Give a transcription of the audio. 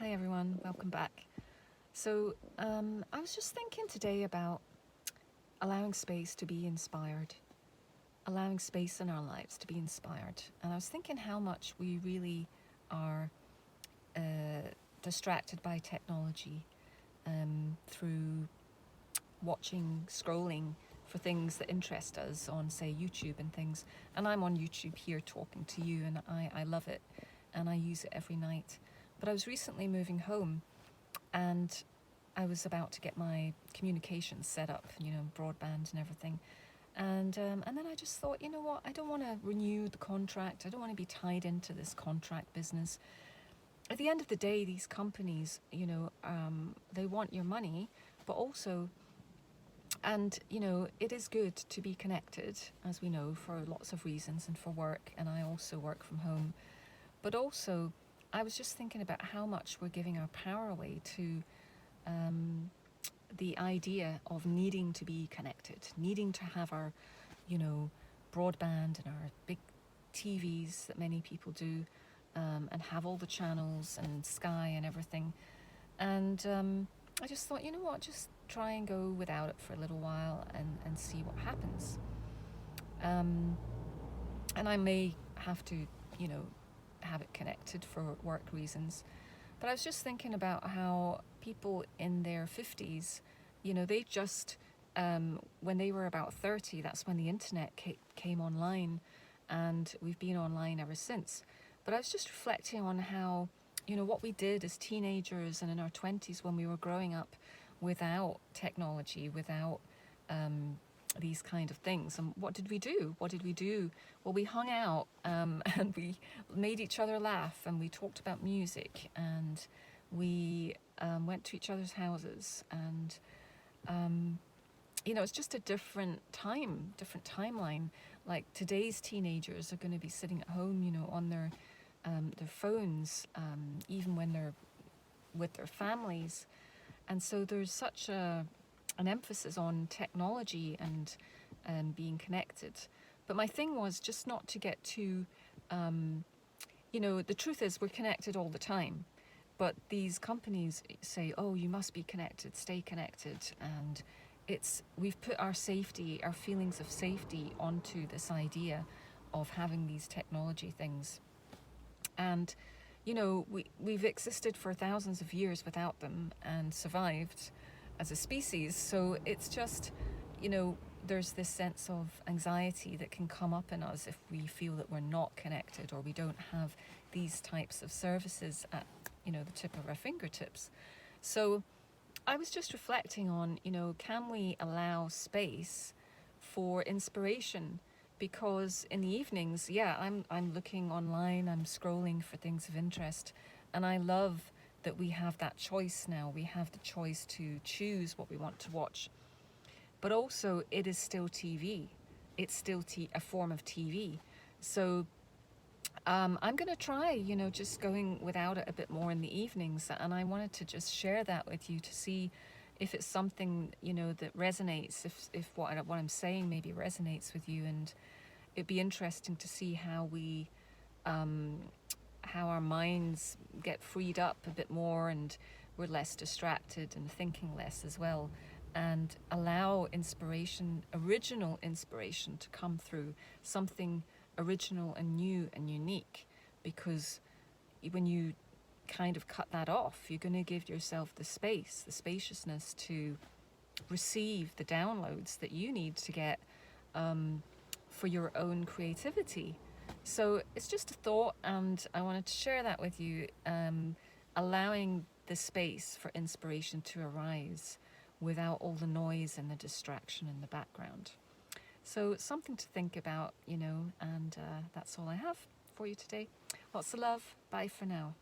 Hi everyone, welcome back. I was just thinking today about allowing space to be inspired, allowing space in our lives to be inspired. And I was thinking how much we really are distracted by technology through watching, scrolling for things that interest us on, say, YouTube and things. And I'm on YouTube here talking to you, and I love it, and I use it every night. But I was recently moving home, and I was about to get my communications set up, broadband and everything. And then I just thought, you know what? I don't want to renew the contract. I don't want to be tied into this contract business. At the end of the day, these companies, they want your money, but also, and it is good to be connected, as we know, for lots of reasons and for work. And I also work from home, but also I was just thinking about how much we're giving our power away to the idea of needing to be connected, needing to have our, broadband and our big TVs that many people do, and have all the channels and Sky and everything. And I just thought, you know what, just try and go without it for a little while and see what happens. And I may have to, have it connected for work reasons. But I was just thinking about how people in their 50s, they just, when they were about 30, that's when the internet came online, and we've been online ever since. But I was just reflecting on how, what we did as teenagers and in our 20s when we were growing up without technology, without these kind of things. And what did we do? Well, we hung out and we made each other laugh, and we talked about music, and we went to each other's houses, and it's just a different timeline. Like today's teenagers are going to be sitting at home, on their phones, even when they're with their families. And so there's such an emphasis on technology and being connected. But my thing was just not to get too, the truth is we're connected all the time. But these companies say, oh, you must be connected, stay connected. And we've put our safety, our feelings of safety onto this idea of having these technology things. And, we've existed for thousands of years without them and survived as a species. So it's just, there's this sense of anxiety that can come up in us if we feel that we're not connected, or we don't have these types of services at, the tip of our fingertips. So I was just reflecting on, can we allow space for inspiration? Because in the evenings, I'm looking online, I'm scrolling for things of interest, and I love that we have that choice now. We have the choice to choose what we want to watch. But also, it is still TV. It's still a form of TV. So I'm going to try, just going without it a bit more in the evenings. And I wanted to just share that with you to see if it's something, that resonates, if what I'm saying maybe resonates with you. And it'd be interesting to see how our minds get freed up a bit more, and we're less distracted and thinking less as well, and allow inspiration, original inspiration, to come through, something original and new and unique. Because when you kind of cut that off, you're going to give yourself the space, the spaciousness to receive the downloads that you need to get for your own creativity. So it's just a thought, and I wanted to share that with you, allowing the space for inspiration to arise without all the noise and the distraction in the background. So it's something to think about, and that's all I have for you today. Lots of love. Bye for now.